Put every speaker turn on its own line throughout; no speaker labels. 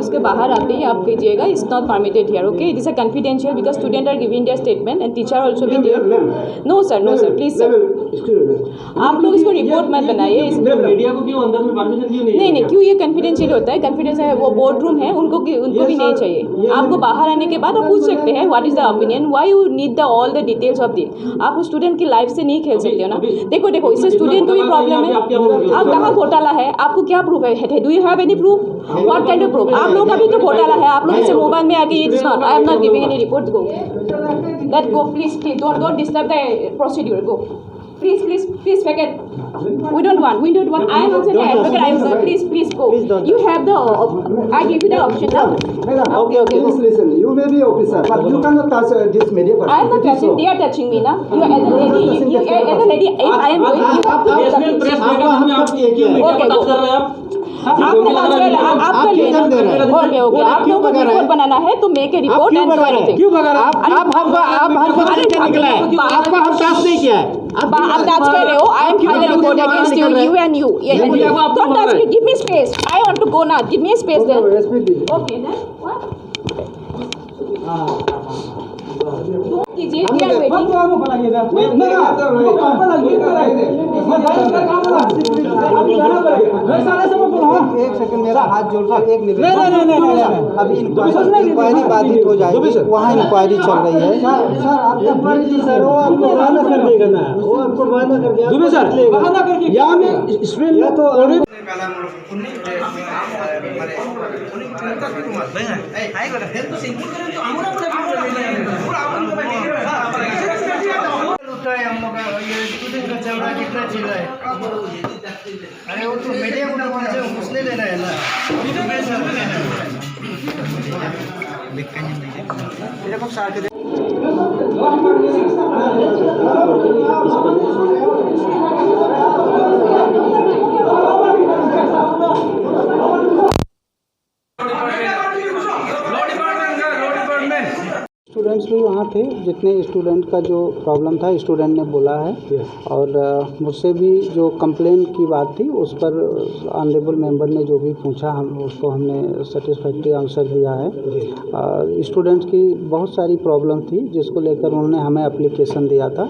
उसके बाहर आते ही आप कीजिएगा. It's not permitted here. Okay, it is a confidential because student are giving their statement and teacher also be there. No sir please sir, आप लोग इसको रिपोर्ट मत बनाइए.
मीडिया को क्यों अंदर में परमिशन क्यों
नहीं, क्यों? ये कॉन्फिडेंशियल होता है. कॉन्फिडेंस है, वो बोर्ड रूम है, उनको भी नहीं चाहिए. आपको बाहर आने के बाद आप पूछ सकते हैं what is the opinion, why you need the all the details of this. आप स्टूडेंट की लाइफ से नहीं खेल सकते हो ना. देखो इससे स्टूडेंट को भी प्रॉब्लम है. आप कहाँ घोटाला है? आपको क्या प्रूफ है? Do you have any proof? What kind of proof? आप लोग का भी तो घोटाला है. आप लोग इसे मोबाइल में आके it's not, I am not giving any report. Go that go please don't disturb the procedure. Go please forget. We don't want. I am also an advocate. I am please go. You have the I give you the option now.
Okay. Please listen. You may be officer, but you cannot touch this media person.
I am not touching. They are touching me now. You as a lady. You as a lady. If I am going, you have to
national press magazine में आप क्यों media पर touch कर रहे हैं?
आपने आप कर लेना. ओके आप लोगों को रिपोर्ट बनाना है तो make a report and everything.
क्यों बगा? आप हमको निकला है. आपका हम टास्क नहीं किया है.
आप टच कर रहे हो. I am file report against you and you. Don't touch me. Give me space. I want to go now. Give me space then. Okay then. What? कीजिए. We are waiting.
एक second, मेरा हाथ जोड़कर एक निवेदन. नहीं. अभी इंक्वायरी बाधित हो जाएगी. वहाँ इंक्वायरी चल रही है. सर आपका फर्जी सर, वो आपको बहाना कर देगा ना. वो आपको बहाना कर दिया. दुबे सर बहाना करके यहाँ में स्टूडेंट या तो अरे वो तो मीडिया को उसने लेना है ना. मेरे को साथ स्टूडेंट्स भी वहाँ थे. जितने स्टूडेंट का जो प्रॉब्लम था स्टूडेंट ने बोला है. और मुझसे भी जो कंप्लेन की बात थी उस पर ऑनरेबल मेंबर ने जो भी पूछा हम उसको हमने सेटिस्फैक्ट्री आंसर दिया है. स्टूडेंट्स की बहुत सारी प्रॉब्लम थी जिसको लेकर उन्होंने हमें एप्लीकेशन दिया था.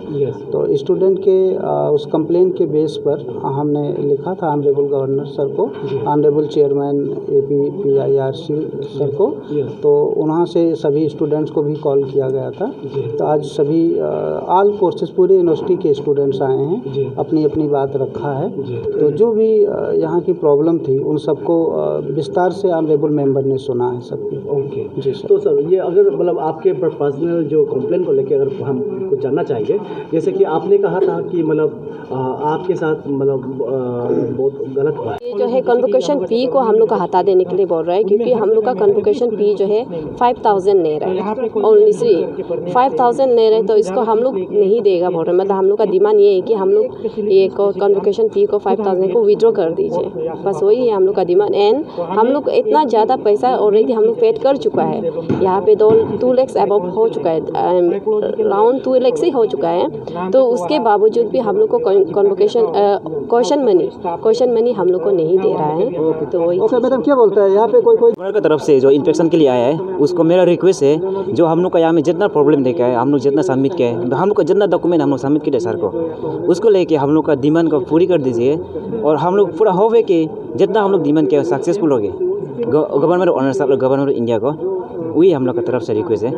तो स्टूडेंट के उस कंप्लेन के बेस पर हमने लिखा था ऑनरेबल गवर्नर सर को, ऑनरेबल चेयरमैन APPIRC सर को. तो वहाँ से सभी स्टूडेंट्स को भी कॉल किया गया था. तो आज सभी ऑल कोर्सेज पूरे यूनिवर्सिटी के स्टूडेंट्स आए हैं, अपनी अपनी बात रखा है. तो जो भी यहाँ की प्रॉब्लम थी उन सबको विस्तार से ऑनरेबल मेंबर ने सुना है सबकी.
ओके
जी सर.
तो सर ये अगर मतलब आपके पर्सनल जो कंप्लेन को लेकर अगर हम कुछ जानना चाहेंगे, जैसे कि आपने कहा था कि मतलब आपके साथ मतलब बहुत गलत हुआ.
ये जो है कन्वोकेशन फ़ी को हम लोग का हटा देने के लिए बोल रहा है, क्योंकि हम लोग का कन्वोकेशन फ़ी जो है 5000 ले रहा है. ओनली 5000 ले रहे हैं. तो इसको हम लोग नहीं देगा बोल रहे हैं. मतलब हम लोग का डिमांड ये है कि हम लोग ये कन्वोकेशन फ़ी को 5000 को विड्रॉ कर दीजिए. बस वही है हम लोग का डिमांड. एंड हम लोग इतना ज़्यादा पैसा ऑलरेडी हम लोग पेड कर चुका है. यहाँ पे 2 लाख अबव हो चुका है, अराउंड 2 लाख से हो चुका है. तो उसके बावजूद भी हम लोग को क्वेश्चन मनी हम लोग को नहीं दे रहा है. तो वही
मैडम क्या बोलता है यहाँ पे कोई
की तरफ से जो इंस्पेक्शन के लिए आया है उसको मेरा रिक्वेस्ट है, जो हम लोग का यहाँ में जितना प्रॉब्लम देखा है, हम लोग जितना सबमिट किया है, हम लोग का जितना डॉक्यूमेंट हम लोग सबमिट किया है सर को, उसको लेके हम लोग का डिमांड को पूरी कर दीजिए. और हम लोग पूरा होवे कि जितना हम लोग डिमांड किया सक्सेसफुल हो गए गवर्नमेंट ऑनर साहब और गवर्नमेंट ऑफ इंडिया को, वही हम लोग की तरफ से रिक्वेस्ट है.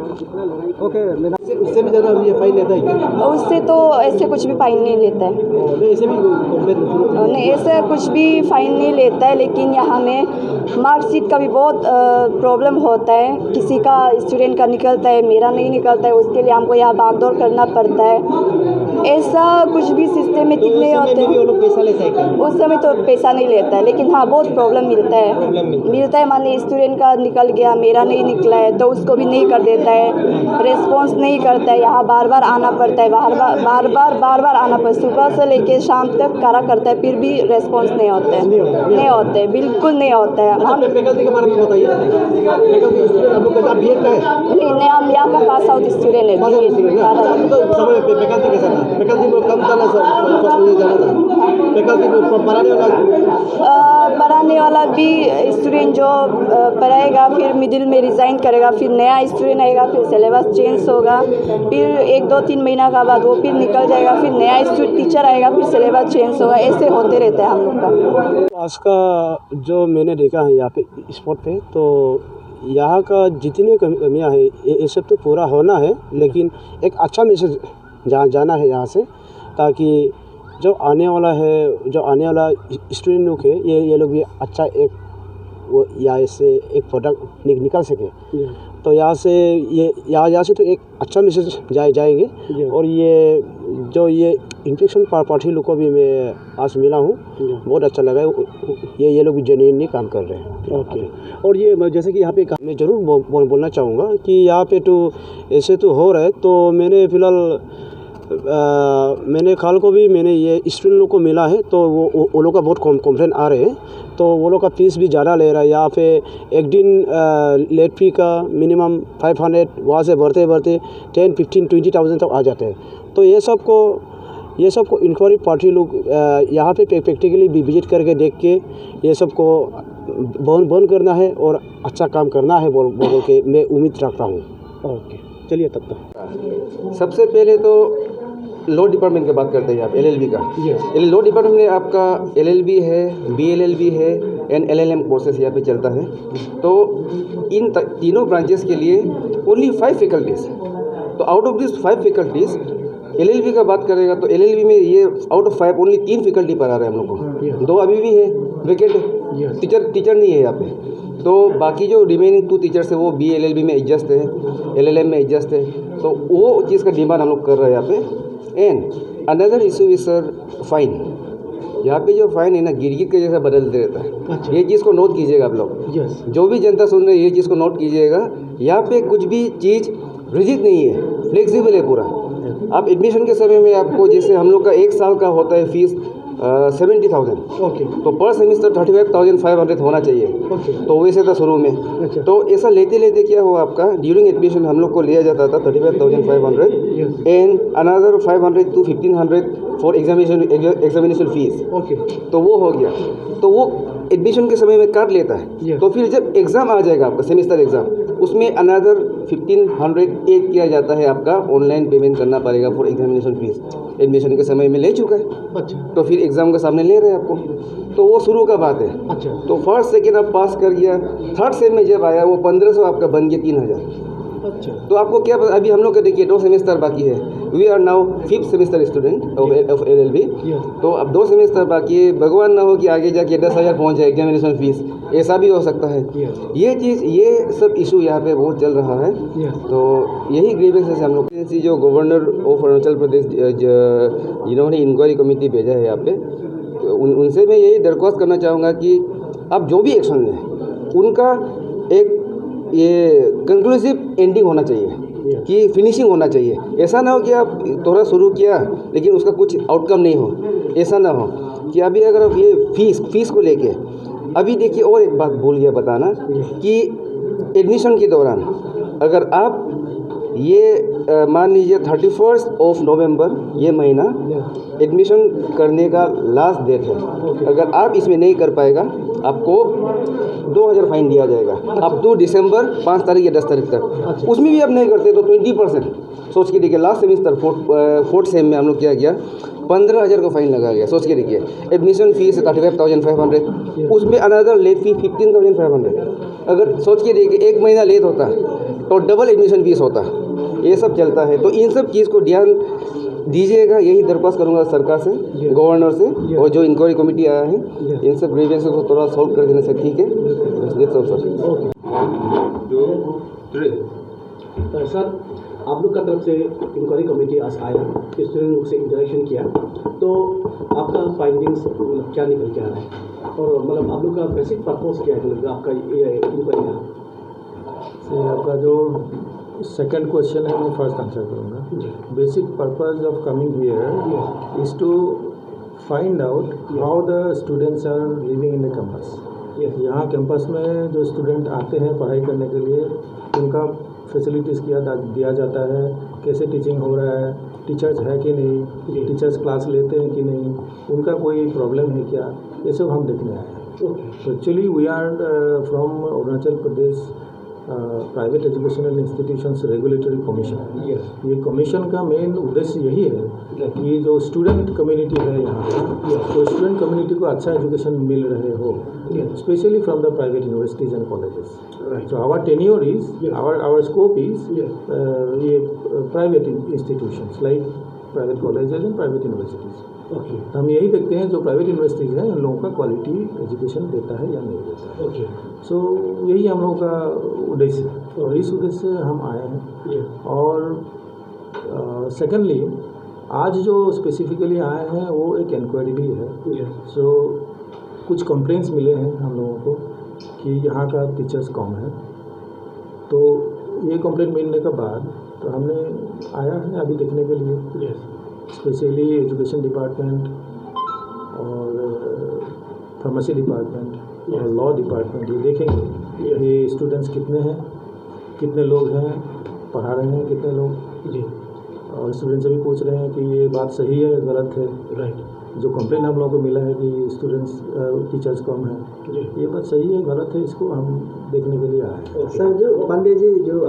ओके मैडम, उससे भी ज़्यादा ये फाइन लेता है क्या?
उससे तो ऐसे कुछ भी फाइन नहीं लेता है.
ऐसे भी
नहीं, ऐसे कुछ भी फाइन नहीं लेता है. लेकिन यहाँ में मार्कशीट का भी बहुत प्रॉब्लम होता है. किसी का स्टूडेंट का निकलता है, मेरा नहीं निकलता है. उसके लिए हमको यहाँ भागदौड़ करना पड़ता है. ऐसा कुछ भी सिस्टमेटिक नहीं होते हैं.
पैसा लेता है क्या?
उस समय तो पैसा नहीं लेता है, लेकिन हाँ बहुत प्रॉब्लम मिलता है. मान लीजिए स्टूडेंट का निकल गया, मेरा नहीं निकला है, तो उसको भी नहीं कर देता है, रिस्पॉन्स नहीं करता है. यहाँ बार बार आना पड़ता है, बार बार आना पड़ता है. सुबह से लेकर शाम तक करा करता है, फिर भी रिस्पॉन्स नहीं होता है. नहीं होते, बिल्कुल नहीं होता है. हम
फैकल्टी के बारे में बताइए.
नहीं, हम यहाँ का पास आउट स्टूडेंट है.
फैकल्टी के साथ
फैकल्टी को कम करना मुझे जाना था। फैकल्टी को
पढ़ाने वाला भी स्टूडेंट जो पढ़ाएगा फिर मिडिल में रिज़ाइन करेगा, फिर नया स्टूडेंट आएगा, फिर सिलेबस चेंज होगा, फिर 1-2-3 महीना का बाद वो फिर निकल जाएगा, फिर नया टीचर आएगा, फिर सिलेबस चेंज होगा, ऐसे होते रहता है हम लोग का।
आज का जो मैंने देखा है यहाँ पे स्पॉट पे, तो यहाँ का जितनी कमियाँ हैं ये सब तो पूरा होना है, लेकिन एक अच्छा मैसेज जाना है यहाँ से, ताकि जो आने वाला स्टूडेंट लोग है ये लोग भी अच्छा एक वो यहाँ से एक प्रोडक्ट निकल सके। तो यहाँ से तो एक अच्छा मैसेज जाएंगे। और ये इन्फेक्शन पार्टी लोग को भी मैं आज मिला हूँ, बहुत अच्छा लगा। ये लोग भी जेन्युइनली काम कर रहे हैं।
ओके। और ये जैसे कि यहाँ पे
मैं ज़रूर बोलना चाहूँगा कि यहाँ पे तो ऐसे तो हो रहा है, तो मैंने फ़िलहाल मैंने कल को भी मैंने ये स्टूडेंट लोग को मिला है, तो वो लोग का बहुत कंप्लेंट आ रहे हैं, तो वो लोग का फीस भी ज़्यादा ले रहा है। यहाँ पे एक दिन लेट फी का मिनिमम 500, वहाँ से बढ़ते 10, 15, 20,000 तक आ जाते हैं। तो ये सबको इंक्वायरी पार्टी लोग यहाँ पे प्रैक्टिकली भी विजिट करके देख के ये सबको बंद करना है और अच्छा काम करना है बोल के मैं उम्मीद रखता हूँ।
ओके, चलिए तब तक
सबसे पहले तो लॉ डिपार्टमेंट की बात करते हैं आप, LLB का। लॉ डिपार्टमेंट में आपका LLB है, BLLB है एंड LLM कोर्सेस यहाँ पे चलता है। तो इन तीनों ब्रांचेस के लिए ओनली 5 फैकल्टीज़। तो out of this 5 faculties LLB का बात करेगा तो LLB में ये आउट ऑफ 5 ओनली 3 फैकल्टी पढ़ा रहे हैं हम लोग को। 2 अभी भी है वेकेंट है, टीचर नहीं है यहाँ पे। तो बाकी जो रिमेनिंग 2 टीचर्स है वो BLLB में एडजस्ट है, LLM में एडजस्ट है। तो वो चीज़ का डिमांड हम लोग कर रहे हैं यहाँ पे। And another issue is sir fine. यहाँ पे जो फाइन है ना गिरगिट के जैसा बदलते रहता है।
अच्छा।
ये चीज़ को नोट कीजिएगा आप लोग। जो भी जनता सुन रहे हैं ये चीज़ को नोट कीजिएगा। यहाँ पे कुछ भी चीज़ रिजिड नहीं है, फ्लेक्सिबल है पूरा। आप एडमिशन के समय में आपको जैसे हम लोग का 1 साल का होता है फीस 70,000।
ओके।
तो पर सेमिस्टर 35,500 होना चाहिए।
ओके।
तो वैसे था शुरू में।
अच्छा।
तो ऐसा लेते लेते क्या हुआ आपका ड्यूरिंग एडमिशन हम लोग को लिया जाता था 35,500 and another 500 to 1,500 for examination fees.
Okay.
तो वो हो गया, तो वो एडमिशन के समय में काट लेता है। तो फिर जब एग्ज़ाम आ जाएगा आपका सेमेस्टर एग्ज़ाम, उसमें अनदर 1,500 ऐड किया जाता है। आपका ऑनलाइन पेमेंट करना पड़ेगा फॉर एग्जामिनेशन फीस। एडमिशन के समय में ले चुका है।
अच्छा।
तो फिर एग्ज़ाम के सामने ले रहे हैं आपको। तो वो शुरू का बात है।
अच्छा।
तो फर्स्ट सेकेंड आप पास कर गया, थर्ड सेम में जब आया वो 1500 आपका बन गया 3,000।
अच्छा।
तो आपको क्या अभी हम लोग का देखिए 2 सेमेस्टर बाकी है। We are now 5th semester student of LLB। तो अब 2 सेमेस्टर बाकी है। भगवान ना हो कि आगे जाके 10,000 पहुँच जाए एग्जामिनेशन फीस, ऐसा भी हो सकता है। ये चीज़ ये सब इशू यहाँ पे बहुत चल रहा है। तो यही ग्रीवेंस है हम लोग जो गवर्नर ऑफ अरुणाचल प्रदेश जिन्होंने इंक्वायरी कमेटी भेजा है यहाँ पे, उनसे मैं यही दरख्वास्त करना चाहूँगा कि अब जो भी एक्शन लें उनका एक ये कंक्लूसिव एंडिंग होना चाहिए कि फिनिशिंग होना चाहिए। ऐसा ना हो कि आप थोड़ा शुरू किया लेकिन उसका कुछ आउटकम नहीं हो। ऐसा ना हो कि अभी अगर आप ये फीस को लेके अभी देखिए, और एक बात भूल गया बताना कि एडमिशन के दौरान अगर आप ये मान लीजिए 31 नवंबर ये महीना एडमिशन करने का लास्ट डेट है। अगर आप इसमें नहीं कर पाएगा आपको 2,000 फाइन दिया जाएगा अप टू दिसंबर 5 तारीख या 10 तारीख तक। उसमें भी आप नहीं करते तो 20% सोच के देखिए। लास्ट सेमिस्टर 4th सेम में हम लोग क्या किया, 15,000 का फाइन लगा गया। सोच के देखिए, एडमिशन फीस 35,500, उसमें अनदर लेट फी 15,500। अगर सोच के देखिए 1 महीना लेट होता तो डबल एडमिशन फीस होता। ये सब चलता है। तो इन सब चीज़ को ध्यान दीजिएगा, यही दरख्वास्त करूंगा सरकार से, गवर्नर से, और जो इंक्वायरी कमेटी आया है इन सब ग्रीवेंसेस को थोड़ा सॉल्व कर देने से ठीक है।
सर, आप लोग का तरफ से इंक्वायरी कमेटी आज आया, स्टूडेंट लोग से इंटरेक्शन किया, तो आपका फाइंडिंग्स क्या निकल के आ रहा है और मतलब आप लोग का बेसिक पर्पस क्या है, मतलब आपका ये इंक्वायरी का?
आपका जो सेकंड क्वेश्चन है मैं फर्स्ट आंसर करूँगा। Basic purpose of coming here is to find out how the students are living in the campus. यहाँ कैंपस में जो स्टूडेंट आते हैं पढ़ाई करने के लिए, उनका फैसिलिटीज़ क्या दिया जाता है, कैसे टीचिंग हो रहा है, टीचर्स है कि नहीं, टीचर्स क्लास लेते हैं कि नहीं, उनका कोई प्रॉब्लम है क्या, ये सब हम देखने आए हैं। तो actually we are from Arunachal Pradesh private educational institutions regulatory commission. ये कमीशन का मेन उद्देश्य यही है कि जो स्टूडेंट कम्युनिटी है यहाँ पे, तो स्टूडेंट कम्युनिटी को अच्छा एजुकेशन मिल रहे हो, specially from the private universities and colleges. So our tenure is, our scope is private institutions like private colleges and private universities. तो हम यही देखते हैं जो प्राइवेट यूनिवर्सिटीज़ हैं उन लोगों का क्वालिटी एजुकेशन देता है या नहीं देता है। सो यही हम लोगों का उद्देश्य है और इस उद्देश्य से हम आए हैं। और सेकेंडली आज जो स्पेसिफिकली आए हैं वो एक इंक्वायरी भी है। सो कुछ कंप्लेंट्स मिले हैं हम लोगों को कि यहाँ का टीचर्स कम है, तो ये कंप्लेंट मिलने के बाद तो हमने आया है अभी देखने के लिए। स्पेशली एजुकेशन डिपार्टमेंट और फार्मेसी डिपार्टमेंट और लॉ डिपार्टमेंट ये देखेंगे ये स्टूडेंट्स कितने हैं, कितने लोग हैं पढ़ा रहे हैं, कितने लोग जी, और स्टूडेंट से भी पूछ रहे हैं कि ये बात सही है गलत है। राइट, जो कंप्लेंट हम लोगों को मिला है कि स्टूडेंट्स टीचर्स कम है, ये बात सही है गलत है, इसको हम देखने के लिए आए हैं।
सर जो पांडे जी जो